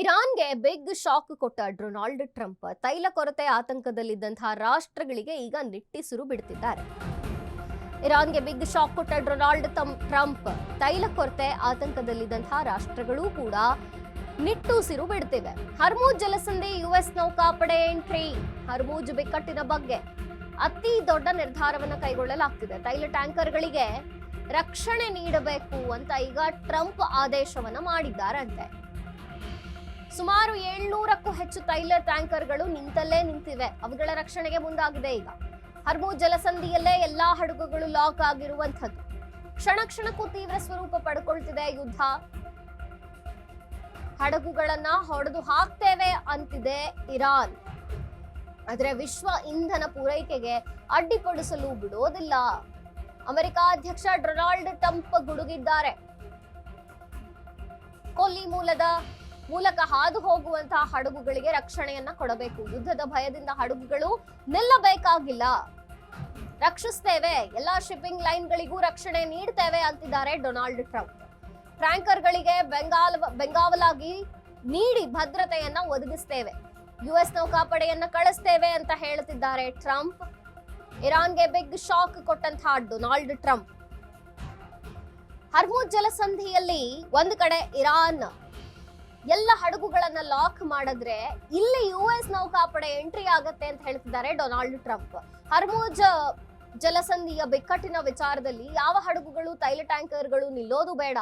ಇರಾನ್ಗೆ big shock ಕೊಟ್ಟ Donald Trump ತೈಲ ಕೊರತೆ ಆತಂಕದಲ್ಲಿದ್ದಂತಹ ರಾಷ್ಟ್ರಗಳಿಗೆ ಈಗ ನಿಟ್ಟಿಸುರು ಬಿಡುತ್ತಿದ್ದಾರೆ. ಇರಾನ್ಗೆ ಬಿಗ್ ಶಾಕ್ ಕೊಟ್ಟ ಡೊನಾಲ್ಡ್ ಟ್ರಂಪ್ ತೈಲ ಕೊರತೆ ಆತಂಕದಲ್ಲಿದ್ದಂತಹ ರಾಷ್ಟ್ರಗಳು ಕೂಡ ನಿಟ್ಟುಸಿರು ಬಿಡುತ್ತಿವೆ. ಹರ್ಮೂಜ್ ಜಲಸಂಧಿ ಯುಎಸ್ ನೌಕಾಪಡೆ ಎಂಟ್ರಿ. ಹರ್ಮೂಜ್ ಬಿಕ್ಕಟ್ಟಿನ ಬಗ್ಗೆ ಅತಿ ದೊಡ್ಡ ನಿರ್ಧಾರವನ್ನು ಕೈಗೊಳ್ಳಲಾಗ್ತಿದೆ. ತೈಲ ಟ್ಯಾಂಕರ್ಗಳಿಗೆ ರಕ್ಷಣೆ ನೀಡಬೇಕು ಅಂತ ಈಗ ಟ್ರಂಪ್ ಆದೇಶವನ್ನ ಮಾಡಿದ್ದಾರಂತೆ. ಸುಮಾರು 700ಕ್ಕೂ ಹೆಚ್ಚು ತೈಲ ಟ್ಯಾಂಕರ್ಗಳು ನಿಂತಲ್ಲೇ ನಿಂತಿವೆ. ಅವುಗಳ ರಕ್ಷಣೆಗೆ ಮುಂದಾಗಿದೆ. ಈಗ ಹರ್ಮೂಜ್ ಜಲಸಂಧಿಯಲ್ಲೇ ಎಲ್ಲಾ ಹಡಗುಗಳು ಲಾಕ್ ಆಗಿರುವಂತದ್ದು. ಕ್ಷಣ ಕ್ಷಣಕ್ಕೂ ತೀವ್ರ ಸ್ವರೂಪ ಪಡ್ಕೊಳ್ತಿದೆ ಯುದ್ಧ. ಹಡಗುಗಳನ್ನ ಹೊಡೆದು ಹಾಕ್ತೇವೆ ಅಂತಿದೆ ಇರಾನ್. ಆದ್ರೆ ವಿಶ್ವ ಇಂಧನ ಪೂರೈಕೆಗೆ ಅಡ್ಡಿಪಡಿಸಲು ಬಿಡೋದಿಲ್ಲ. ಅಮೆರಿಕ ಅಧ್ಯಕ್ಷ ಡೊನಾಲ್ಡ್ ಟ್ರಂಪ್ ಗುಡುಗಿದ್ದಾರೆ. ಕೊಲ್ಲಿ ಮೂಲಕ ಹಾದು ಹೋಗುವಂತಹ ಹಡಗುಗಳಿಗೆ ರಕ್ಷಣೆಯನ್ನ ಕೊಡಬೇಕು. ಯುದ್ಧದ ಭಯದಿಂದ ಹಡಗುಗಳು ನಿಲ್ಲಬೇಕಾಗಿಲ್ಲ. ರಕ್ಷಿಸ್ತೇವೆ, ಎಲ್ಲಾ ಶಿಪ್ಪಿಂಗ್ ಲೈನ್ಗಳಿಗೂ ರಕ್ಷಣೆ ನೀಡ್ತೇವೆ ಅಂತಿದ್ದಾರೆ ಡೊನಾಲ್ಡ್ ಟ್ರಂಪ್. ಟ್ಯಾಂಕರ್ಗಳಿಗೆ ಬೆಂಗಾವಲಾಗಿ ನೀಡಿ ಭದ್ರತೆಯನ್ನ ಒದಗಿಸ್ತೇವೆ. ಯುಎಸ್ ನೌಕಾಪಡೆಯನ್ನ ಕಳಿಸ್ತೇವೆ ಅಂತ ಹೇಳುತ್ತಿದ್ದಾರೆ ಟ್ರಂಪ್. ಇರಾನ್ಗೆ ಬಿಗ್ ಶಾಕ್ ಕೊಟ್ಟಂತಹ ಡೊನಾಲ್ಡ್ ಟ್ರಂಪ್. ಹರ್ಮೂಜ್ ಜಲಸಂಧಿಯಲ್ಲಿ ಒಂದು ಕಡೆ ಇರಾನ್ ಎಲ್ಲ ಹಡಗುಗಳನ್ನ ಲಾಕ್ ಮಾಡಿದ್ರೆ ಇಲ್ಲಿ ಯುಎಸ್ ನೌಕಾಪಡೆ ಎಂಟ್ರಿ ಆಗತ್ತೆ ಅಂತ ಹೇಳ್ತಿದ್ದಾರೆ ಡೊನಾಲ್ಡ್ ಟ್ರಂಪ್. ಹರ್ಮೂಜ್ ಜಲಸಂಧಿಯ ಬಿಕ್ಕಟ್ಟಿನ ವಿಚಾರದಲ್ಲಿ ಯಾವ ಹಡಗುಗಳು ತೈಲ ಟ್ಯಾಂಕರ್ಗಳು ನಿಲ್ಲೋದು ಬೇಡ,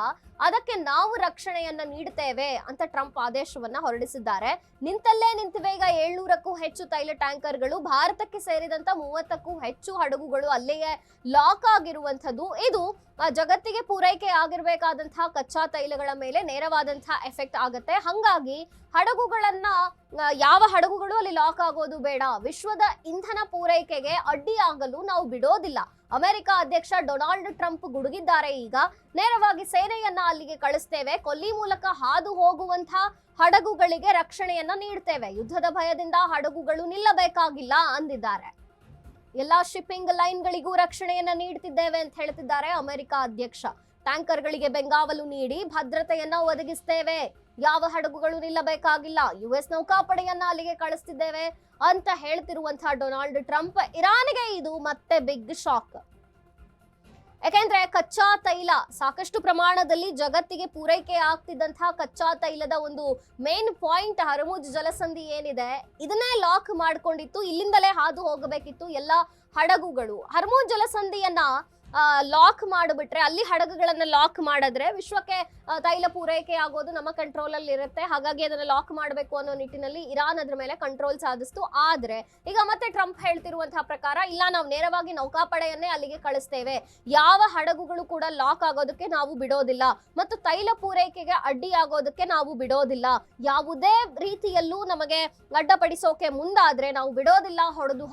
ಅದಕ್ಕೆ ನಾವು ರಕ್ಷಣೆಯನ್ನ ನೀಡುತ್ತೇವೆ ಅಂತ ಟ್ರಂಪ್ ಆದೇಶವನ್ನ ಹೊರಡಿಸಿದ್ದಾರೆ. ನಿಂತಲ್ಲೇ ನಿಂತಿವೆ ಈಗ 700ಕ್ಕೂ ಹೆಚ್ಚು ತೈಲ ಟ್ಯಾಂಕರ್ಗಳು. ಭಾರತಕ್ಕೆ ಸೇರಿದಂತ 30ಕ್ಕೂ ಹೆಚ್ಚು ಹಡಗುಗಳು ಅಲ್ಲಿಯೇ ಲಾಕ್ ಆಗಿರುವಂತದ್ದು. ಇದು ಜಗತ್ತಿಗೆ ಪೂರೈಕೆ ಆಗಿರ್ಬೇಕಾದಂತಹ ಕಚ್ಚಾ ತೈಲಗಳ ಮೇಲೆ ನೇರವಾದಂತಹ ಎಫೆಕ್ಟ್ ಆಗತ್ತೆ. ಹಂಗಾಗಿ ಹಡಗುಗಳನ್ನ ಯಾವ ಹಡಗುಗಳು ಅಲ್ಲಿ ಲಾಕ್ ಆಗೋದು ಬೇಡ. ವಿಶ್ವದ ಇಂಧನ ಪೂರೈಕೆಗೆ ಅಡ್ಡಿಯಾಗಲು ನಾವು ಬಿಡೋದಿಲ್ಲ. ಅಮೆರಿಕ ಅಧ್ಯಕ್ಷ ಡೊನಾಲ್ಡ್ ಟ್ರಂಪ್ ಗುಡುಗಿದ್ದಾರೆ. ಈಗ ನೇರವಾಗಿ ಸೇನೆಯನ್ನ ಅಲ್ಲಿಗೆ ಕಳಿಸ್ತೇವೆ. ಕೊಲ್ಲಿ ಮೂಲಕ ಹಾದು ಹೋಗುವಂತಹ ಹಡಗುಗಳಿಗೆ ರಕ್ಷಣೆಯನ್ನ ನೀಡ್ತೇವೆ. ಯುದ್ಧದ ಭಯದಿಂದ ಹಡಗುಗಳು ನಿಲ್ಲಬೇಕಾಗಿಲ್ಲ ಅಂದಿದ್ದಾರೆ. ಎಲ್ಲಾ ಶಿಪ್ಪಿಂಗ್ ಲೈನ್ಗಳಿಗೂ ರಕ್ಷಣೆಯನ್ನ ನೀಡ್ತಿದ್ದೇವೆ ಅಂತ ಹೇಳ್ತಿದ್ದಾರೆ ಅಮೆರಿಕ ಅಧ್ಯಕ್ಷ. ಟ್ಯಾಂಕರ್ಗಳಿಗೆ ಬೆಂಗಾವಲು ನೀಡಿ ಭದ್ರತೆಯನ್ನ ಒದಗಿಸ್ತೇವೆ. ಯಾವ ಹಡಗುಗಳು ನಿಲ್ಲಬೇಕಾಗಿಲ್ಲ. ಯುಎಸ್ ನೌಕಾಪಡೆಯನ್ನ ಅಲ್ಲಿಗೆ ಕಳಿಸ್ತಿದ್ದೇವೆ ಅಂತ ಹೇಳ್ತಿರುವಂತಹ ಡೊನಾಲ್ಡ್ ಟ್ರಂಪ್. ಇರಾನ್ಗೆ ಇದು ಮತ್ತೆ ಬಿಗ್ ಶಾಕ್. ಯಾಕೆಂದ್ರೆ ಕಚ್ಚಾ ತೈಲ ಸಾಕಷ್ಟು ಪ್ರಮಾಣದಲ್ಲಿ ಜಗತ್ತಿಗೆ ಪೂರೈಕೆ ಆಗ್ತಿದ್ದಂತಹ ಕಚ್ಚಾ ತೈಲದ ಒಂದು ಮೇನ್ ಪಾಯಿಂಟ್ ಹರ್ಮೂಜ್ ಜಲಸಂಧಿ ಏನಿದೆ, ಇದನ್ನೇ ಲಾಕ್ ಮಾಡ್ಕೊಂಡಿತ್ತು. ಇಲ್ಲಿಂದಲೇ ಹಾದು ಹೋಗಬೇಕಿತ್ತು ಎಲ್ಲ ಹಡಗುಗಳು. ಹರ್ಮೂಜ್ ಜಲಸಂಧಿಯನ್ನ ಲಾಕ್ ಮಾಡಿಬಿಟ್ರೆ, ಅಲ್ಲಿ ಹಡಗುಗಳನ್ನ ಲಾಕ್ ಮಾಡಿದ್ರೆ ವಿಶ್ವಕ್ಕೆ ತೈಲ ಪೂರೈಕೆ ಆಗೋದು ನಮ್ಮ ಕಂಟ್ರೋಲ್ ಅಲ್ಲಿ ಇರುತ್ತೆ. ಹಾಗಾಗಿ ಅದನ್ನ ಲಾಕ್ ಮಾಡಬೇಕು ಅನ್ನೋ ನಿಟ್ಟಿನಲ್ಲಿ ಇರಾನ್ ಅದ್ರ ಮೇಲೆ ಕಂಟ್ರೋಲ್ ಸಾಧಿಸ್ತು. ಆದ್ರೆ ಈಗ ಮತ್ತೆ ಟ್ರಂಪ್ ಹೇಳ್ತಿರುವಂತಹ ಪ್ರಕಾರ ಇಲ್ಲ, ನಾವು ನೇರವಾಗಿ ನೌಕಾಪಡೆಯನ್ನೇ ಅಲ್ಲಿಗೆ ಕಳಿಸ್ತೇವೆ. ಯಾವ ಹಡಗುಗಳು ಕೂಡ ಲಾಕ್ ಆಗೋದಕ್ಕೆ ನಾವು ಬಿಡೋದಿಲ್ಲ ಮತ್ತು ತೈಲ ಪೂರೈಕೆಗೆ ಅಡ್ಡಿ ಆಗೋದಕ್ಕೆ ನಾವು ಬಿಡೋದಿಲ್ಲ. ಯಾವುದೇ ರೀತಿಯಲ್ಲೂ ನಮಗೆ ಅಡ್ಡಪಡಿಸೋಕೆ ಮುಂದಾದ್ರೆ ನಾವು ಬಿಡೋದಿಲ್ಲ, ಹೊಡೆದು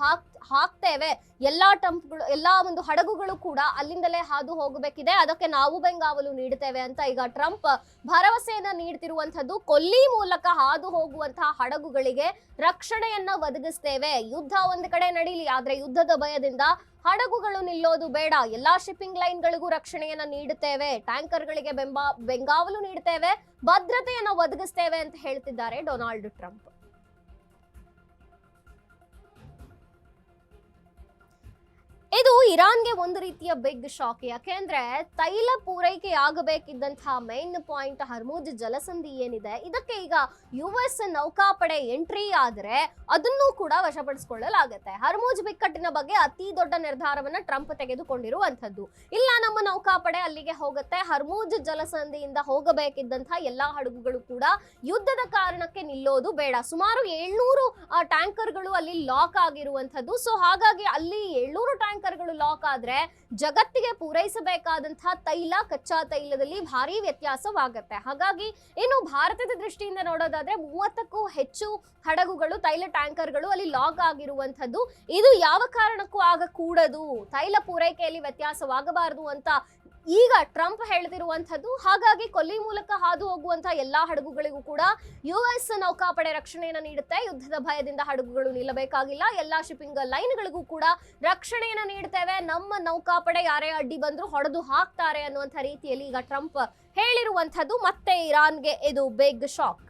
ಹಾಕ್ತೇವೆ. ಎಲ್ಲಾ ಒಂದು ಹಡಗುಗಳು ಕೂಡ ಅಲ್ಲಿಂದಲೇ ಹಾದು ಹೋಗಬೇಕಿದೆ, ಅದಕ್ಕೆ ನಾವು ಬೆಂಗಾವಲು ನೀಡುತ್ತೇವೆ ಅಂತ ಈಗ ಟ್ರಂಪ್ ಭರವಸೆಯನ್ನ ನೀಡ್ತಿರುವಂತದ್ದು. ಕೊಲ್ಲಿ ಮೂಲಕ ಹಾದು ಹೋಗುವಂತಹ ಹಡಗುಗಳಿಗೆ ರಕ್ಷಣೆಯನ್ನ ಒದಗಿಸ್ತೇವೆ. ಯುದ್ಧ ಒಂದು ಕಡೆ ನಡೀಲಿ, ಆದ್ರೆ ಯುದ್ಧದ ಭಯದಿಂದ ಹಡಗುಗಳು ನಿಲ್ಲೋದು ಬೇಡ. ಎಲ್ಲಾ ಶಿಪ್ಪಿಂಗ್ ಲೈನ್ಗಳಿಗೂ ರಕ್ಷಣೆಯನ್ನ ನೀಡುತ್ತೇವೆ. ಟ್ಯಾಂಕರ್ಗಳಿಗೆ ಬೆಂಗಾವಲು ನೀಡುತ್ತೇವೆ, ಭದ್ರತೆಯನ್ನ ಒದಗಿಸ್ತೇವೆ ಅಂತ ಹೇಳ್ತಿದ್ದಾರೆ ಡೊನಾಲ್ಡ್ ಟ್ರಂಪ್. ಇದು ಇರಾನ್ಗೆ ಒಂದು ರೀತಿಯ ಬಿಗ್ ಶಾಕ್. ಯಾಕೆಂದ್ರೆ ತೈಲ ಪೂರೈಕೆ ಆಗಬೇಕಿದ್ದಂತಹ ಮೇನ್ ಪಾಯಿಂಟ್ ಹರ್ಮೂಜ್ ಜಲಸಂಧಿ ಏನಿದೆ, ಇದಕ್ಕೆ ಈಗ ಯುಎಸ್ ನೌಕಾಪಡೆ ಎಂಟ್ರಿ ಆದ್ರೆ ಅದನ್ನೂ ಕೂಡ ವಶಪಡಿಸಿಕೊಳ್ಳಲಾಗುತ್ತೆ. ಹರ್ಮೂಜ್ ಬಿಕ್ಕಟ್ಟಿನ ಬಗ್ಗೆ ಅತಿ ದೊಡ್ಡ ನಿರ್ಧಾರವನ್ನ ಟ್ರಂಪ್ ತೆಗೆದುಕೊಂಡಿರುವಂತದ್ದು. ಇಲ್ಲ, ನಮ್ಮ ನೌಕಾಪಡೆ ಅಲ್ಲಿಗೆ ಹೋಗುತ್ತೆ. ಹರ್ಮೂಜ್ ಜಲಸಂಧಿಯಿಂದ ಹೋಗಬೇಕಿದ್ದಂತಹ ಎಲ್ಲಾ ಹಡಗುಗಳು ಕೂಡ ಯುದ್ಧದ ಕಾರಣಕ್ಕೆ ನಿಲ್ಲೋದು ಬೇಡ. ಸುಮಾರು 700 ಟ್ಯಾಂಕರ್ಗಳು ಅಲ್ಲಿ ಲಾಕ್ ಆಗಿರುವಂತದ್ದು. ಸೊ ಹಾಗಾಗಿ ಅಲ್ಲಿ 700 ಟ್ಯಾಂಕರ್ಗಳು ಲಾಕ್ ಆದ್ರೆ ಜಗತ್ತಿಗೆ ಪೂರೈಸಬೇಕಾದಂತಹ ತೈಲ, ಕಚ್ಚಾ ತೈಲದಲ್ಲಿ ಭಾರಿ ವ್ಯತ್ಯಾಸವಾಗುತ್ತೆ. ಹಾಗಾಗಿ ಇನ್ನು ಭಾರತದ ದೃಷ್ಟಿಯಿಂದ ನೋಡೋದಾದ್ರೆ 30ಕ್ಕೂ ಹೆಚ್ಚು ಹಡಗುಗಳು, ತೈಲ ಟ್ಯಾಂಕರ್ಗಳು ಅಲ್ಲಿ ಲಾಕ್ ಆಗಿರುವಂತದ್ದು. ಇದು ಯಾವ ಕಾರಣಕ್ಕೂ ಆಗಕೂಡದು, ತೈಲ ಪೂರೈಕೆಯಲ್ಲಿ ವ್ಯತ್ಯಾಸವಾಗಬಾರದು ಅಂತ ಈಗ ಟ್ರಂಪ್ ಹೇಳ್ತಿರುವಂತದ್ದು. ಹಾಗಾಗಿ ಕೊಲ್ಲಿ ಮೂಲಕ ಹಾದು ಹೋಗುವಂತಹ ಎಲ್ಲಾ ಹಡಗುಗಳಿಗೂ ಕೂಡ ಯುಎಸ್ ನೌಕಾಪಡೆ ರಕ್ಷಣೆಯನ್ನ ನೀಡುತ್ತೆ. ಯುದ್ಧದ ಭಯದಿಂದ ಹಡಗುಗಳು ನಿಲ್ಲಬೇಕಾಗಿಲ್ಲ. ಎಲ್ಲಾ ಶಿಪ್ಪಿಂಗ್ ಲೈನ್ಗಳಿಗೂ ಕೂಡ ರಕ್ಷಣೆಯನ್ನ ನೀಡ್ತೇವೆ. ನಮ್ಮ ನೌಕಾಪಡೆ ಯಾರೇ ಅಡ್ಡಿ ಬಂದ್ರು ಹೊಡೆದು ಹಾಕ್ತಾರೆ ಅನ್ನುವಂಥ ರೀತಿಯಲ್ಲಿ ಈಗ ಟ್ರಂಪ್ ಹೇಳಿರುವಂತದ್ದು. ಮತ್ತೆ ಇರಾನ್ಗೆ ಇದು ಬಿಗ್ ಶಾಕ್.